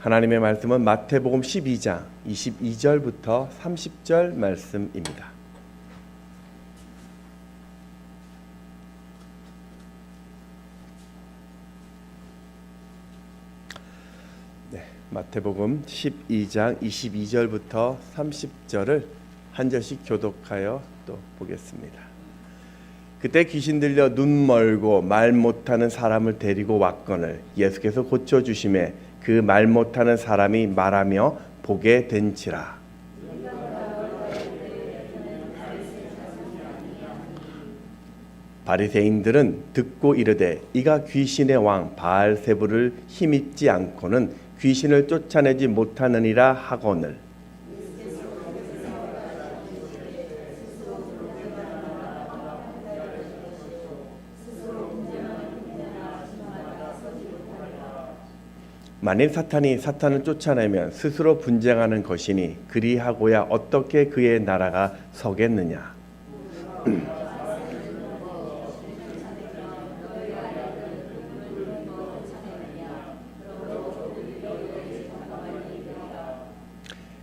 하나님의 말씀은 마태복음 12장 22절부터 30절 말씀입니다. 마태복음 12장 22절부터 30절을 한 절씩 교독하여 또 보겠습니다. 그때 귀신 들려 눈 멀고 말 못하는 사람을 데리고 왔거늘 예수께서 고쳐주심에 그 말 못하는 사람이 말하며 보게 된지라. 바리새인들은 듣고 이르되 이가 귀신의 왕 바알세불을 힘입지 않고는 귀신을 쫓아내지 못하느니라 하거늘. 만일 사탄을 쫓아내면 스스로 분쟁하는 것이니 그리하고야 어떻게 그의 나라가 서겠느냐.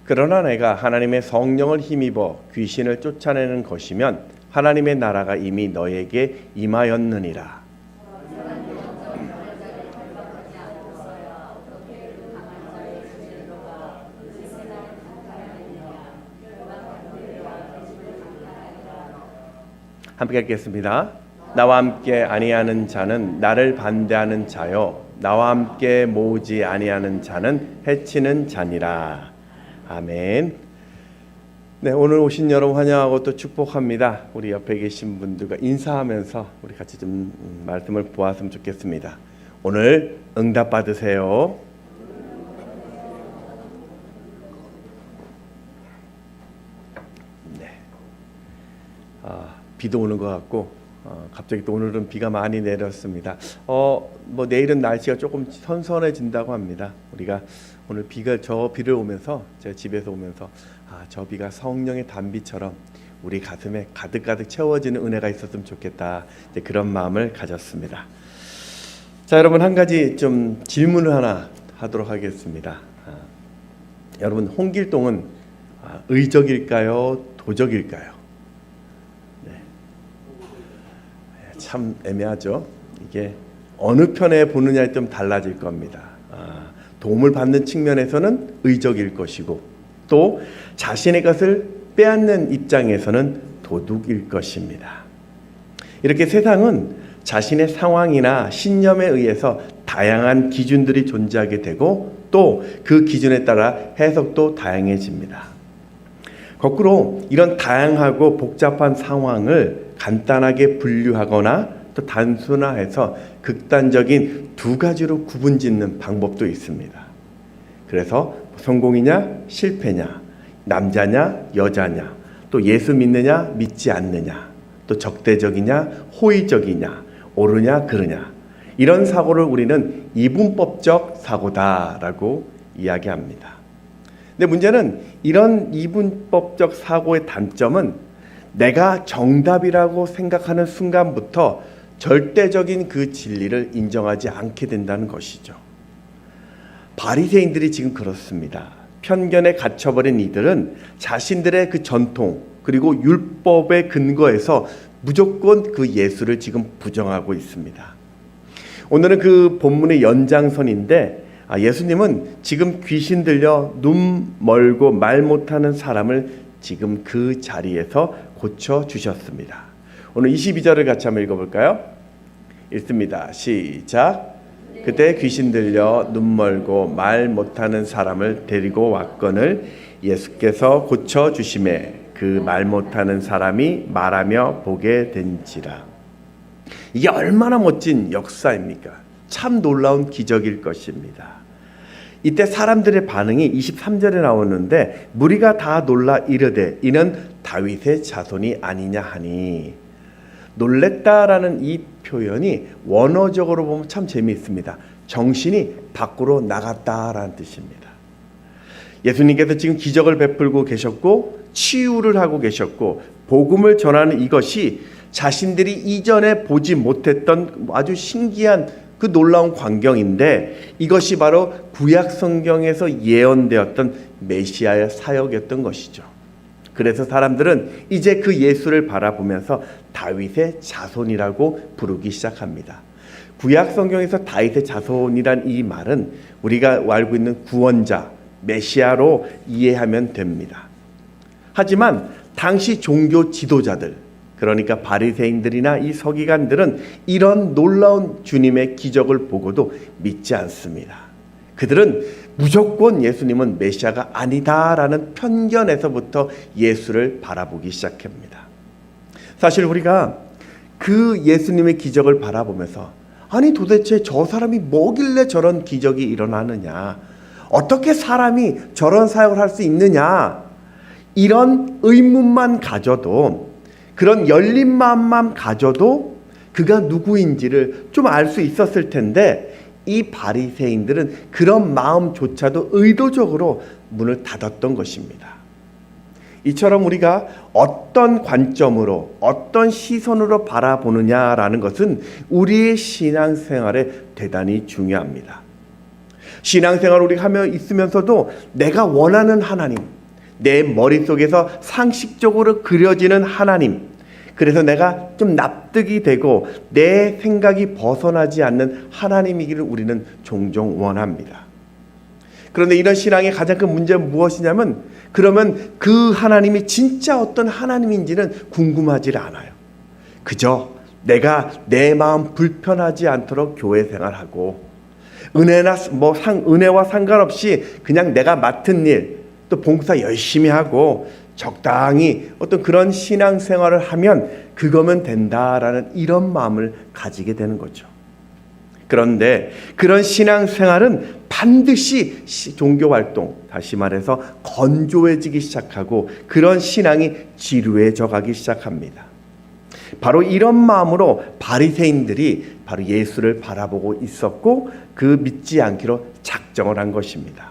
그러나 내가 하나님의 성령을 힘입어 귀신을 쫓아내는 것이면 하나님의 나라가 이미 너에게 임하였느니라. 함께 읽겠습니다. 나와 함께 아니하는 자는 나를 반대하는 자요 나와 함께 모으지 아니하는 자는 해치는 자니라. 아멘. 네, 오늘 오신 여러분 환영하고 또 축복합니다. 우리 옆에 계신 분들과 인사하면서 우리 같이 좀 말씀을 보았으면 좋겠습니다. 오늘 응답 받으세요. 네. 비도 오는 것 같고 갑자기 또 오늘은 비가 많이 내렸습니다. 뭐 내일은 날씨가 조금 선선해진다고 합니다. 우리가 오늘 저 비를 오면서 제가 집에서 오면서 저 비가 성령의 단비처럼 우리 가슴에 가득가득 채워지는 은혜가 있었으면 좋겠다. 그런 마음을 가졌습니다. 자, 여러분 한 가지 좀 질문을 하나 하도록 하겠습니다. 여러분 홍길동은 의적일까요? 도적일까요? 참 애매하죠. 이게 어느 편에 보느냐에 좀 달라질 겁니다. 도움을 받는 측면에서는 의적일 것이고 또 자신의 것을 빼앗는 입장에서는 도둑일 것입니다. 이렇게 세상은 자신의 상황이나 신념에 의해서 다양한 기준들이 존재하게 되고 또 그 기준에 따라 해석도 다양해집니다. 거꾸로 이런 다양하고 복잡한 상황을 간단하게 분류하거나 또 단순화해서 극단적인 두 가지로 구분짓는 방법도 있습니다. 그래서 성공이냐 실패냐, 남자냐 여자냐, 또 예수 믿느냐 믿지 않느냐, 또 적대적이냐 호의적이냐, 옳으냐 그르냐, 이런 사고를 우리는 이분법적 사고다라고 이야기합니다. 근데 문제는 이런 이분법적 사고의 단점은 내가 정답이라고 생각하는 순간부터 절대적인 그 진리를 인정하지 않게 된다는 것이죠. 바리새인들이 지금 그렇습니다. 편견에 갇혀버린 이들은 자신들의 그 전통 그리고 율법의 근거에서 무조건 그 예수를 지금 부정하고 있습니다. 오늘은 그 본문의 연장선인데 예수님은 지금 귀신 들려 눈 멀고 말 못하는 사람을 지금 그 자리에서 고쳐주셨습니다. 오늘 22절을 같이 한번 읽어볼까요? 읽습니다. 시작. 그때 귀신 들려 눈 멀고 말 못하는 사람을 데리고 왔거늘 예수께서 고쳐주심에 그 말 못하는 사람이 말하며 보게 된지라. 이게 얼마나 멋진 역사입니까? 참 놀라운 기적일 것입니다. 이때 사람들의 반응이 23절에 나오는데 무리가 다 놀라 이르되 이는 다윗의 자손이 아니냐 하니. 놀랬다라는 이 표현이 원어적으로 보면 참 재미있습니다. 정신이 밖으로 나갔다라는 뜻입니다. 예수님께서 지금 기적을 베풀고 계셨고 치유를 하고 계셨고 복음을 전하는 이것이 자신들이 이전에 보지 못했던 아주 신기한 그 놀라운 광경인데 이것이 바로 구약 성경에서 예언되었던 메시아의 사역이었던 것이죠. 그래서 사람들은 이제 그 예수를 바라보면서 다윗의 자손이라고 부르기 시작합니다. 구약 성경에서 다윗의 자손이란 이 말은 우리가 알고 있는 구원자, 메시아로 이해하면 됩니다. 하지만 당시 종교 지도자들, 그러니까 바리새인들이나 이 서기관들은 이런 놀라운 주님의 기적을 보고도 믿지 않습니다. 그들은 무조건 예수님은 메시아가 아니다라는 편견에서부터 예수를 바라보기 시작합니다. 사실 우리가 그 예수님의 기적을 바라보면서 아니 도대체 저 사람이 뭐길래 저런 기적이 일어나느냐, 어떻게 사람이 저런 사역을 할 수 있느냐, 이런 의문만 가져도, 그런 열린 마음만 가져도 그가 누구인지를 좀 알 수 있었을 텐데 이 바리새인들은 그런 마음조차도 의도적으로 문을 닫았던 것입니다. 이처럼 우리가 어떤 관점으로, 어떤 시선으로 바라보느냐라는 것은 우리의 신앙생활에 대단히 중요합니다. 신앙생활을 우리가 하며 있으면서도 내가 원하는 하나님, 내 머릿속에서 상식적으로 그려지는 하나님, 그래서 내가 좀 납득이 되고 내 생각이 벗어나지 않는 하나님이기를 우리는 종종 원합니다. 그런데 이런 신앙의 가장 큰 문제는 무엇이냐면, 그러면 그 하나님이 진짜 어떤 하나님인지는 궁금하지 않아요. 그저 내가 내 마음 불편하지 않도록 교회 생활하고 은혜와 상관없이 그냥 내가 맡은 일, 또 봉사 열심히 하고 적당히 어떤 그런 신앙생활을 하면 그거면 된다라는 이런 마음을 가지게 되는 거죠. 그런데 그런 신앙생활은 반드시 종교활동, 다시 말해서 건조해지기 시작하고 그런 신앙이 지루해져 가기 시작합니다. 바로 이런 마음으로 바리새인들이 바로 예수를 바라보고 있었고 그 믿지 않기로 작정을 한 것입니다.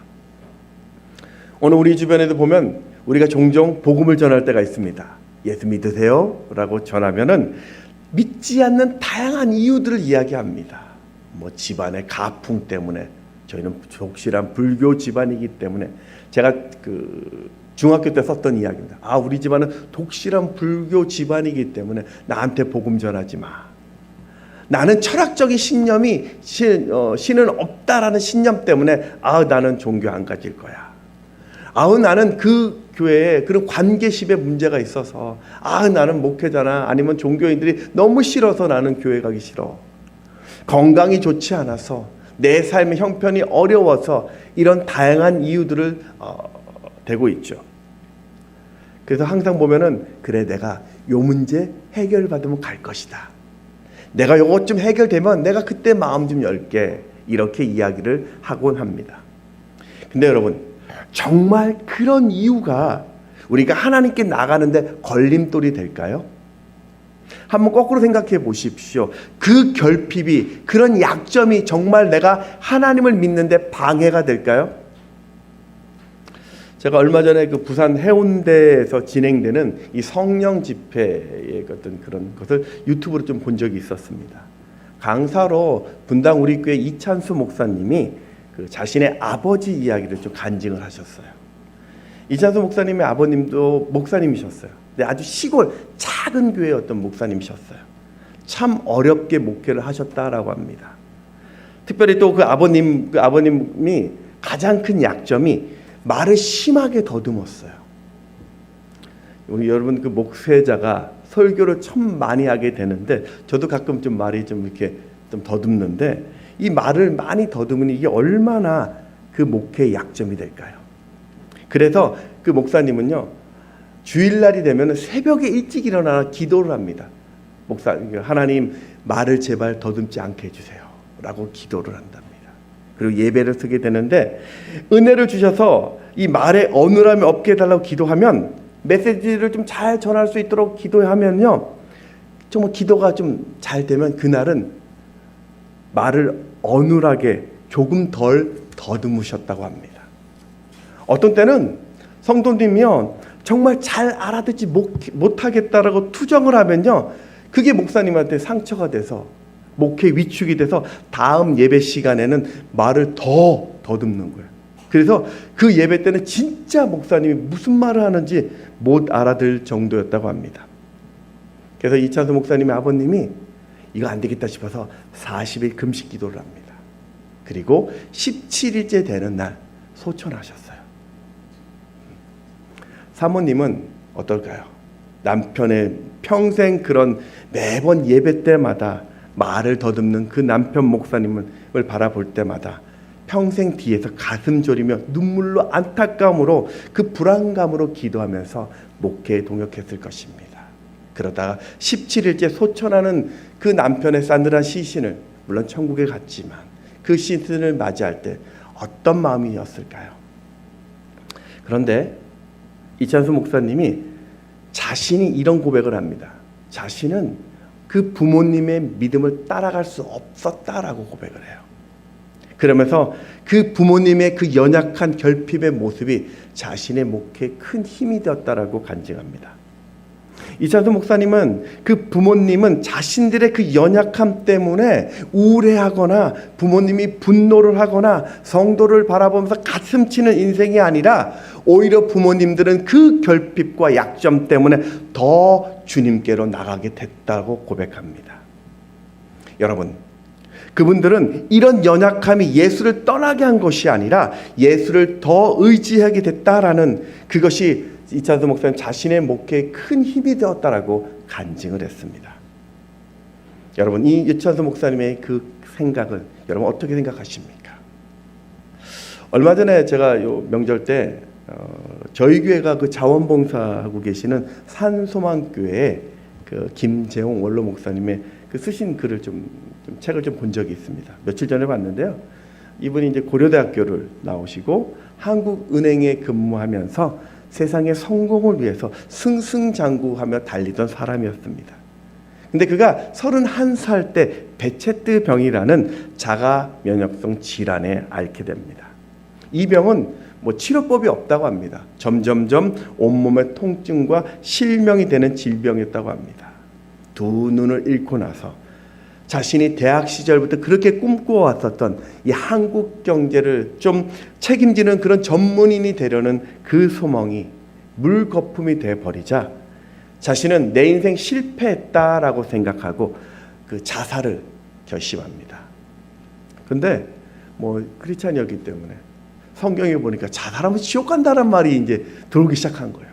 오늘 우리 주변에도 보면 우리가 종종 복음을 전할 때가 있습니다. 예수 믿으세요? 라고 전하면은 믿지 않는 다양한 이유들을 이야기합니다. 뭐 집안의 가풍 때문에, 저희는 독실한 불교 집안이기 때문에, 제가 중학교 때 썼던 이야기입니다. 우리 집안은 독실한 불교 집안이기 때문에 나한테 복음 전하지 마. 나는 철학적인 신념이 신은 없다라는 신념 때문에 나는 종교 안 가질 거야. 나는 그 교회에 그런 관계십에 문제가 있어서 나는 목회자나 아니면 종교인들이 너무 싫어서 나는 교회 가기 싫어. 건강이 좋지 않아서, 내 삶의 형편이 어려워서, 이런 다양한 이유들을 대고 있죠. 그래서 항상 보면은 그래, 내가 요 문제 해결받으면 갈 것이다. 내가 요것 좀 해결되면 내가 그때 마음 좀 열게, 이렇게 이야기를 하곤 합니다. 근데 여러분, 정말 그런 이유가 우리가 하나님께 나가는데 걸림돌이 될까요? 한번 거꾸로 생각해 보십시오. 그 결핍이, 그런 약점이 정말 내가 하나님을 믿는데 방해가 될까요? 제가 얼마 전에 그 부산 해운대에서 진행되는 이 성령 집회의 어떤 그런 것을 유튜브로 좀 본 적이 있었습니다. 강사로 분당 우리 교회 이찬수 목사님이 그 자신의 아버지 이야기를 좀 간증을 하셨어요. 이찬수 목사님의 아버님도 목사님이셨어요. 근데 아주 시골 작은 교회의 어떤 목사님이셨어요. 참 어렵게 목회를 하셨다라고 합니다. 특별히 또 그 아버님이 가장 큰 약점이 말을 심하게 더듬었어요. 우리 여러분, 그 목회자가 설교를 참 많이 하게 되는데, 저도 가끔 좀 말이 좀 이렇게 좀 더듬는데, 이 말을 많이 더듬으니 이게 얼마나 그 목회의 약점이 될까요? 그래서 그 목사님은요, 주일날이 되면 새벽에 일찍 일어나 기도를 합니다. 하나님, 말을 제발 더듬지 않게 해주세요 라고 기도를 한답니다. 그리고 예배를 쓰게 되는데, 은혜를 주셔서 이 말에 어눌함이 없게 해달라고 기도하면, 메시지를 좀 잘 전할 수 있도록 기도하면요, 정말 기도가 좀 잘 되면 그날은 말을 어눌하게 조금 덜 더듬으셨다고 합니다. 어떤 때는 성도님이요, 정말 잘 알아듣지 못하겠다라고 투정을 하면요, 그게 목사님한테 상처가 돼서 목회 위축이 돼서 다음 예배 시간에는 말을 더 더듬는 거예요. 그래서 그 예배 때는 진짜 목사님이 무슨 말을 하는지 못 알아들 정도였다고 합니다. 그래서 이찬수 목사님의 아버님이 이거 안 되겠다 싶어서 40일 금식 기도를 합니다. 그리고 17일째 되는 날 소천하셨어요. 사모님은 어떨까요? 남편의 평생 그런 매번 예배 때마다 말을 더듬는 그 남편 목사님을 바라볼 때마다 평생 뒤에서 가슴 졸이며 눈물로 안타까움으로 그 불안감으로 기도하면서 목회에 동역했을 것입니다. 그러다가 17일째 소천하는 그 남편의 싸늘한 시신을 물론 천국에 갔지만 그 시신을 맞이할 때 어떤 마음이었을까요? 그런데 이찬수 목사님이 자신이 이런 고백을 합니다. 자신은 그 부모님의 믿음을 따라갈 수 없었다라고 고백을 해요. 그러면서 그 부모님의 그 연약한 결핍의 모습이 자신의 목회에 큰 힘이 되었다라고 간증합니다. 이찬수 목사님은 그 부모님은 자신들의 그 연약함 때문에 우울해하거나 부모님이 분노를 하거나 성도를 바라보면서 가슴 치는 인생이 아니라 오히려 부모님들은 그 결핍과 약점 때문에 더 주님께로 나가게 됐다고 고백합니다. 여러분, 그분들은 이런 연약함이 예수를 떠나게 한 것이 아니라 예수를 더 의지하게 됐다라는 그것이 이찬수 목사님 자신의 목회에 큰 힘이 되었다라고 간증을 했습니다. 여러분, 이 이찬수 목사님의 그 생각을 여러분 어떻게 생각하십니까? 얼마 전에 제가 요 명절 때 저희 교회가 그 자원봉사하고 계시는 산소망교회에 그 김재홍 원로 목사님의 그 쓰신 글을 책을 좀 본 적이 있습니다. 며칠 전에 봤는데요. 이분이 이제 고려대학교를 나오시고 한국은행에 근무하면서 세상의 성공을 위해서 승승장구하며 달리던 사람이었습니다. 근데 그가 31살 때 베체트 병이라는 자가 면역성 질환에 앓게 됩니다. 이 병은 치료법이 없다고 합니다. 점점점 온몸의 통증과 실명이 되는 질병이었다고 합니다. 두 눈을 잃고 나서 자신이 대학 시절부터 그렇게 꿈꿔왔었던 이 한국 경제를 좀 책임지는 그런 전문인이 되려는 그 소망이 물거품이 돼버리자 자신은 내 인생 실패했다라고 생각하고 그 자살을 결심합니다. 근데 크리스찬이었기 때문에 성경에 보니까 자살하면 지옥 간다는 말이 이제 들어오기 시작한 거예요.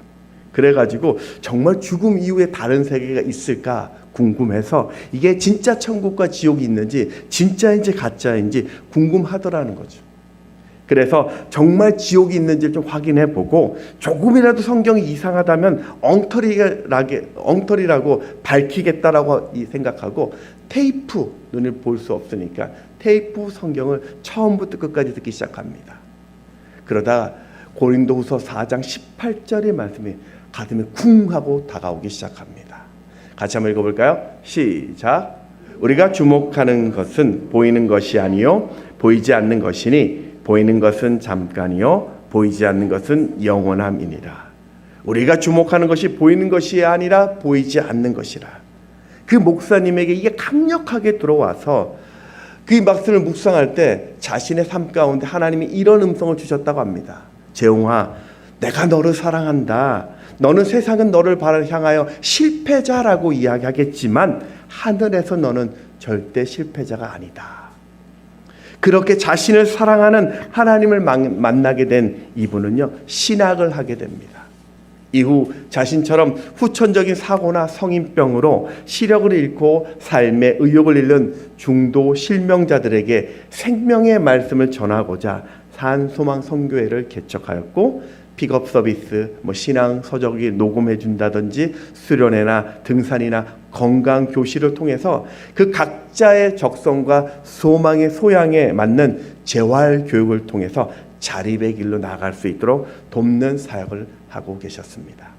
그래가지고 정말 죽음 이후에 다른 세계가 있을까 궁금해서 이게 진짜 천국과 지옥이 있는지 진짜인지 가짜인지 궁금하더라는 거죠. 그래서 정말 지옥이 있는지 좀 확인해 보고 조금이라도 성경이 이상하다면 엉터리라고 밝히겠다라고 생각하고 테이프, 눈을 볼 수 없으니까 테이프 성경을 처음부터 끝까지 듣기 시작합니다. 그러다 고린도후서 4장 18절의 말씀이 가슴에 쿵 하고 다가오기 시작합니다. 같이 한번 읽어볼까요? 시작. 우리가 주목하는 것은 보이는 것이 아니요 보이지 않는 것이니 보이는 것은 잠깐이요 보이지 않는 것은 영원함이니라. 우리가 주목하는 것이 보이는 것이 아니라 보이지 않는 것이라. 그 목사님에게 이게 강력하게 들어와서 그 말씀을 묵상할 때 자신의 삶 가운데 하나님이 이런 음성을 주셨다고 합니다. 재홍아, 내가 너를 사랑한다. 너는 세상은 너를 향하여 실패자라고 이야기하겠지만 하늘에서 너는 절대 실패자가 아니다. 그렇게 자신을 사랑하는 하나님을 만나게 된 이분은요, 신학을 하게 됩니다. 이후 자신처럼 후천적인 사고나 성인병으로 시력을 잃고 삶의 의욕을 잃는 중도 실명자들에게 생명의 말씀을 전하고자 산소망 선교회를 개척하였고 픽업 서비스, 신앙 서적이 녹음해 준다든지 수련회나 등산이나 건강 교실을 통해서 그 각자의 적성과 소망의 소양에 맞는 재활 교육을 통해서 자립의 길로 나아갈 수 있도록 돕는 사역을 하고 계셨습니다.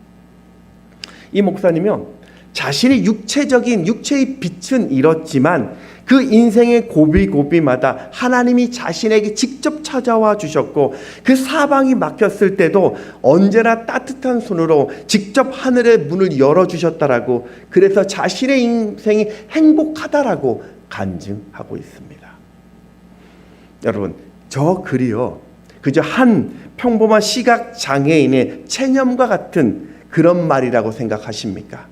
이 목사님은 자신이 육체의 빛은 잃었지만 그 인생의 고비고비마다 하나님이 자신에게 직접 찾아와 주셨고 그 사방이 막혔을 때도 언제나 따뜻한 손으로 직접 하늘의 문을 열어주셨다라고, 그래서 자신의 인생이 행복하다라고 간증하고 있습니다. 여러분, 저 글이요, 그저 한 평범한 시각 장애인의 체념과 같은 그런 말이라고 생각하십니까?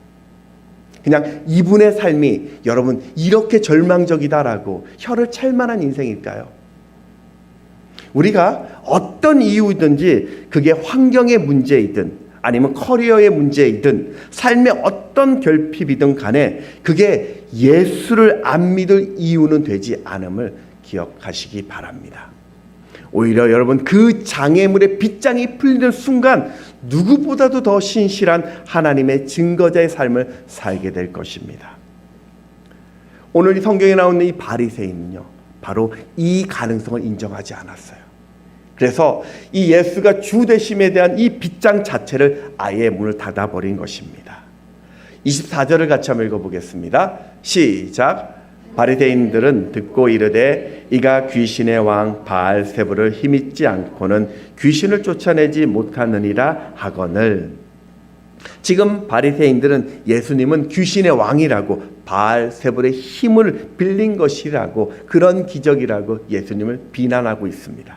그냥 이분의 삶이 여러분 이렇게 절망적이다라고 혀를 찰 만한 인생일까요? 우리가 어떤 이유든지 그게 환경의 문제이든 아니면 커리어의 문제이든 삶의 어떤 결핍이든 간에 그게 예수를 안 믿을 이유는 되지 않음을 기억하시기 바랍니다. 오히려 여러분 그 장애물의 빗장이 풀리는 순간 누구보다도 더 신실한 하나님의 증거자의 삶을 살게 될 것입니다. 오늘 이 성경에 나오는 이 바리새인은요, 바로 이 가능성을 인정하지 않았어요. 그래서 이 예수가 주 되심에 대한 이 빗장 자체를 아예 문을 닫아버린 것입니다. 24절을 같이 한번 읽어보겠습니다. 시작. 바리새인들은 듣고 이르되 이가 귀신의 왕 바알세불을 힘입지 않고는 귀신을 쫓아내지 못하느니라 하거늘. 지금 바리새인들은 예수님은 귀신의 왕이라고 바알세불의 힘을 빌린 것이라고 그런 기적이라고 예수님을 비난하고 있습니다.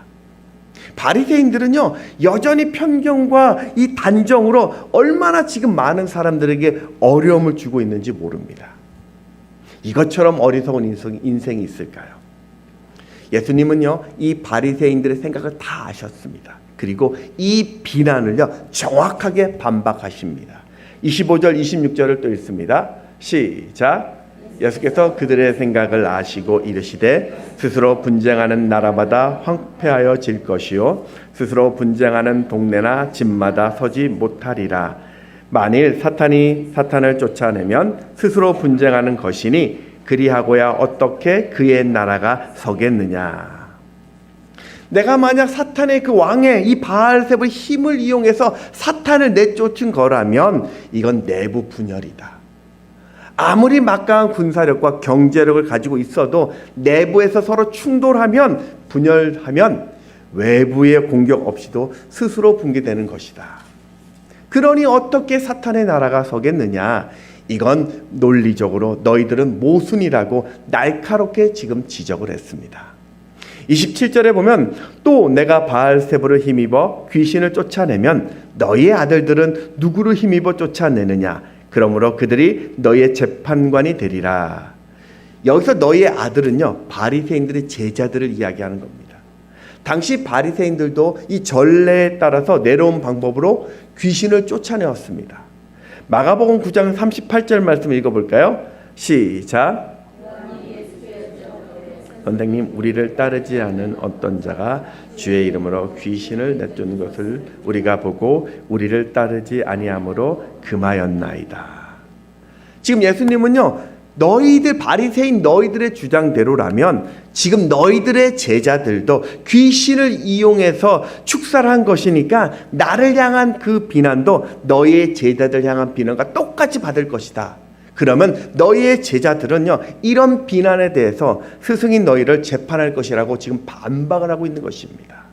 바리새인들은요 여전히 편견과 이 단정으로 얼마나 지금 많은 사람들에게 어려움을 주고 있는지 모릅니다. 이것처럼 어리석은 인생이 있을까요? 예수님은요 이 바리새인들의 생각을 다 아셨습니다. 그리고 이 비난을요 정확하게 반박하십니다. 25절 26절을 또 읽습니다. 시작. 예수께서 그들의 생각을 아시고 이르시되 스스로 분쟁하는 나라마다 황폐하여 질 것이요 스스로 분쟁하는 동네나 집마다 서지 못하리라. 만일 사탄이 사탄을 쫓아내면 스스로 분쟁하는 것이니 그리하고야 어떻게 그의 나라가 서겠느냐. 내가 만약 사탄의 그 왕의 이 바알세불의 힘을 이용해서 사탄을 내쫓은 거라면 이건 내부 분열이다. 아무리 막강한 군사력과 경제력을 가지고 있어도 내부에서 서로 충돌하면 분열하면 외부의 공격 없이도 스스로 붕괴되는 것이다. 그러니 어떻게 사탄의 나라가 서겠느냐. 이건 논리적으로 너희들은 모순이라고 날카롭게 지금 지적을 했습니다. 27절에 보면 또 내가 바알세불을 힘입어 귀신을 쫓아내면 너희의 아들들은 누구를 힘입어 쫓아내느냐. 그러므로 그들이 너희의 재판관이 되리라. 여기서 너희의 아들은요 바리새인들의 제자들을 이야기하는 겁니다. 당시 바리새인들도 이 전례에 따라서 내려온 방법으로 귀신을 쫓아내었습니다. 마가복음 9장 38절 말씀 읽어볼까요? 시작. 선생님, 우리를 따르지 않은 어떤 자가 주의 이름으로 귀신을 내쫓는 것을 우리가 보고 우리를 따르지 아니함으로 금하였나이다. 지금 예수님은요 너희들 바리새인 너희들의 주장대로라면 지금 너희들의 제자들도 귀신을 이용해서 축사를 것이니까 나를 향한 그 비난도 너희의 제자들 향한 비난과 똑같이 받을 것이다. 그러면 너희의 제자들은요 이런 비난에 대해서 스승인 너희를 재판할 것이라고 지금 반박을 하고 있는 것입니다.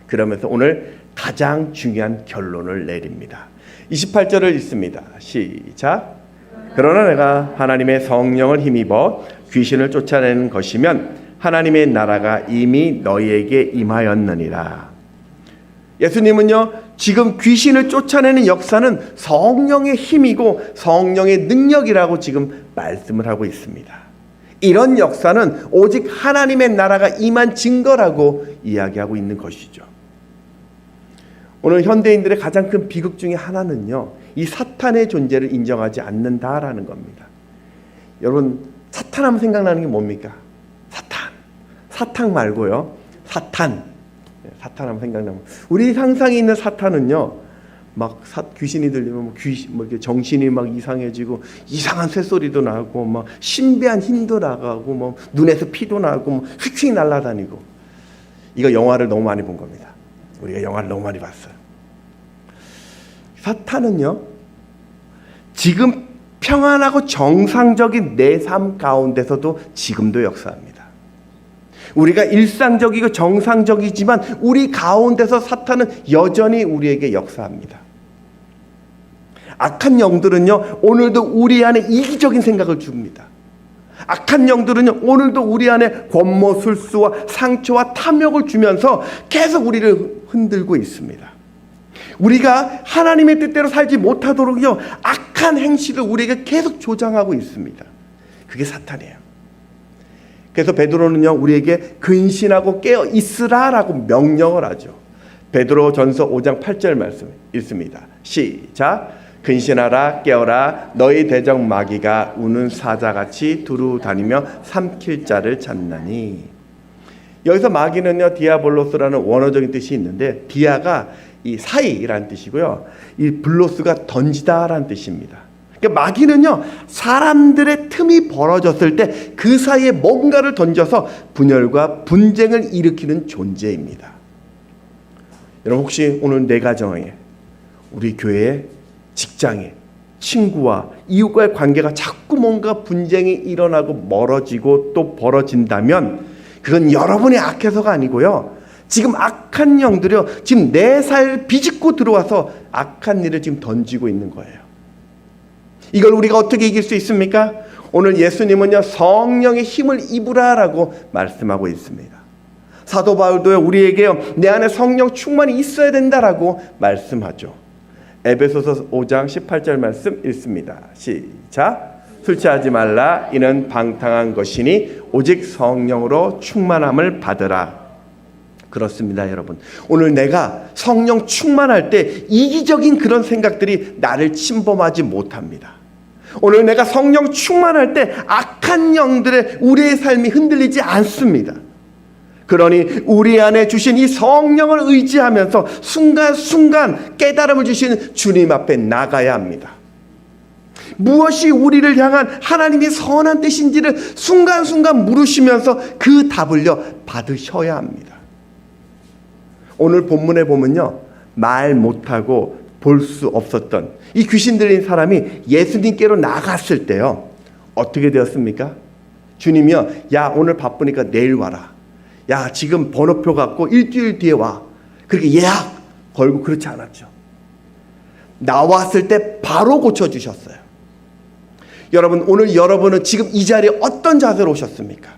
그러면서 오늘 가장 중요한 결론을 내립니다. 28절을 읽습니다. 시작. 그러나 내가 하나님의 성령을 힘입어 귀신을 쫓아내는 것이면 하나님의 나라가 이미 너희에게 임하였느니라. 예수님은요 지금 귀신을 쫓아내는 역사는 성령의 힘이고 성령의 능력이라고 지금 말씀을 하고 있습니다. 이런 역사는 오직 하나님의 나라가 임한 증거라고 이야기하고 있는 것이죠. 오늘 현대인들의 가장 큰 비극 중에 하나는요 이 사탄의 존재를 인정하지 않는다라는 겁니다. 여러분 사탄 하면 생각나는 게 뭡니까? 사탄 말고요 사탄 하면 생각나면 우리 상상에 있는 사탄은요 막 귀신이 들리면 뭐 이렇게 정신이 막 이상해지고 이상한 쇳소리도 나고 막 신비한 힘도 나가고 뭐 눈에서 피도 나고 뭐 휙휙 날아다니고. 이거 영화를 너무 많이 본 겁니다. 우리가 영화를 너무 많이 봤어요. 사탄은요 지금 평안하고 정상적인 내 삶 가운데서도 지금도 역사합니다. 우리가 일상적이고 정상적이지만 우리 가운데서 사탄은 여전히 우리에게 역사합니다. 악한 영들은요 오늘도 우리 안에 이기적인 생각을 줍니다. 악한 영들은요, 오늘도 우리 안에 권모술수와 상처와 탐욕을 주면서 계속 우리를 흔들고 있습니다. 우리가 하나님의 뜻대로 살지 못하도록요, 악한 행실을 우리에게 계속 조장하고 있습니다. 그게 사탄이에요. 그래서 베드로는요, 우리에게 근신하고 깨어 있으라라고 명령을 하죠. 베드로전서 5장 8절 말씀 읽습니다. 시작. 근신하라, 깨어라. 너희 대적 마귀가 우는 사자같이 두루 다니며 삼킬 자를 찾나니. 여기서 마귀는요, 디아볼로스라는 원어적인 뜻이 있는데, 디아가 이 사이라는 뜻이고요, 이 블로스가 던지다라는 뜻입니다. 그러니까 마귀는요, 사람들의 틈이 벌어졌을 때 그 사이에 뭔가를 던져서 분열과 분쟁을 일으키는 존재입니다. 여러분, 혹시 오늘 내 가정에, 우리 교회에, 직장에, 친구와 이웃과의 관계가 자꾸 뭔가 분쟁이 일어나고 멀어지고 또 벌어진다면 그건 여러분이 악해서가 아니고요, 지금 악한 영들이요, 지금 내 사이를 비집고 들어와서 악한 일을 지금 던지고 있는 거예요. 이걸 우리가 어떻게 이길 수 있습니까? 오늘 예수님은요, 성령의 힘을 입으라라고 말씀하고 있습니다. 사도 바울도요, 우리에게요, 내 안에 성령 충만이 있어야 된다라고 말씀하죠. 에베소서 5장 18절 말씀 읽습니다. 시작. 술 취하지 말라. 이는 방탕한 것이니 오직 성령으로 충만함을 받으라. 그렇습니다, 여러분. 오늘 내가 성령 충만할 때 이기적인 그런 생각들이 나를 침범하지 못합니다. 오늘 내가 성령 충만할 때 악한 영들의 우리의 삶이 흔들리지 않습니다. 그러니 우리 안에 주신 이 성령을 의지하면서 순간순간 깨달음을 주시는 주님 앞에 나가야 합니다. 무엇이 우리를 향한 하나님의 선한 뜻인지를 순간순간 물으시면서 그 답을요, 받으셔야 합니다. 오늘 본문에 보면요, 말 못하고 볼 수 없었던 이 귀신 들린 사람이 예수님께로 나갔을 때요, 어떻게 되었습니까? 주님이요, 야, 오늘 바쁘니까 내일 와라. 야, 지금 번호표 갖고 일주일 뒤에 와. 그렇게 예약 걸고 그렇지 않았죠. 나왔을 때 바로 고쳐주셨어요. 여러분, 오늘 여러분은 지금 이 자리에 어떤 자세로 오셨습니까?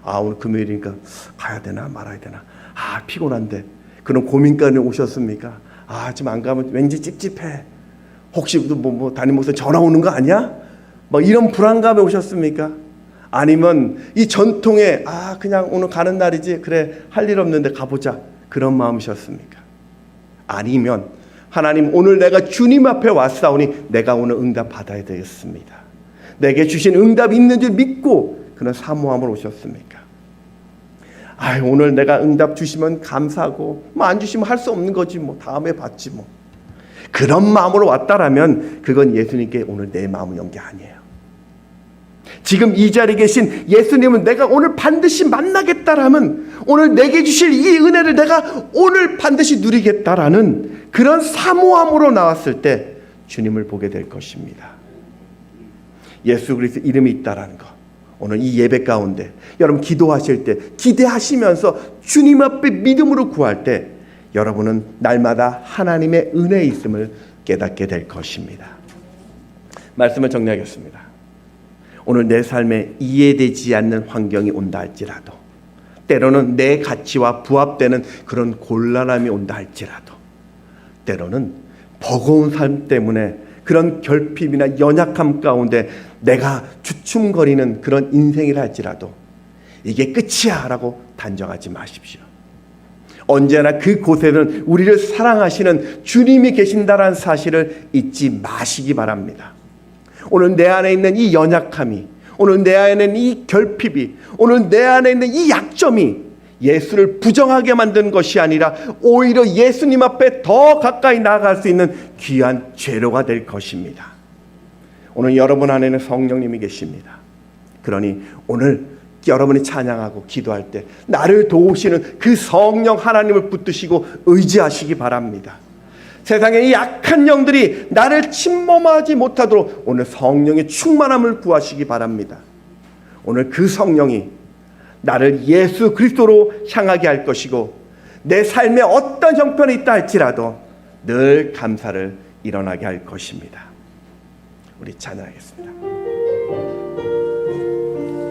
아, 오늘 금요일이니까 가야 되나 말아야 되나. 아, 피곤한데. 그런 고민까지 오셨습니까? 아, 지금 안 가면 왠지 찝찝해. 혹시 뭐 담임 목사님 전화 오는 거 아니야? 막 이런 불안감에 오셨습니까? 아니면 이 전통에 그냥 오늘 가는 날이지, 그래 할 일 없는데 가보자, 그런 마음이셨습니까? 아니면 하나님, 오늘 내가 주님 앞에 왔사오니 내가 오늘 응답 받아야 되겠습니다. 내게 주신 응답이 있는 줄 믿고 그런 사모함으로 오셨습니까? 오늘 내가 응답 주시면 감사하고 뭐 안 주시면 할 수 없는 거지, 뭐 다음에 받지 뭐. 그런 마음으로 왔다라면 그건 예수님께 오늘 내 마음을 연 게 아니에요. 지금 이 자리에 계신 예수님은 내가 오늘 반드시 만나겠다라면, 오늘 내게 주실 이 은혜를 내가 오늘 반드시 누리겠다라는 그런 사모함으로 나왔을 때 주님을 보게 될 것입니다. 예수 그리스도 이름이 있다라는 것, 오늘 이 예배 가운데 여러분 기도하실 때 기대하시면서 주님 앞에 믿음으로 구할 때 여러분은 날마다 하나님의 은혜에 있음을 깨닫게 될 것입니다. 말씀을 정리하겠습니다. 오늘 내 삶에 이해되지 않는 환경이 온다 할지라도, 때로는 내 가치와 부합되는 그런 곤란함이 온다 할지라도, 때로는 버거운 삶 때문에 그런 결핍이나 연약함 가운데 내가 주춤거리는 그런 인생이라 할지라도 이게 끝이야 라고 단정하지 마십시오. 언제나 그곳에는 우리를 사랑하시는 주님이 계신다라는 사실을 잊지 마시기 바랍니다. 오늘 내 안에 있는 이 연약함이, 오늘 내 안에 있는 이 결핍이, 오늘 내 안에 있는 이 약점이 예수를 부정하게 만든 것이 아니라 오히려 예수님 앞에 더 가까이 나아갈 수 있는 귀한 재료가 될 것입니다. 오늘 여러분 안에는 성령님이 계십니다. 그러니 오늘 여러분이 찬양하고 기도할 때 나를 도우시는 그 성령 하나님을 붙드시고 의지하시기 바랍니다. 세상의 이 약한 영들이 나를 침범하지 못하도록 오늘 성령의 충만함을 구하시기 바랍니다. 오늘 그 성령이 나를 예수 그리스도로 향하게 할 것이고, 내 삶에 어떤 형편이 있다 할지라도 늘 감사를 일어나게 할 것입니다. 우리 찬양하겠습니다.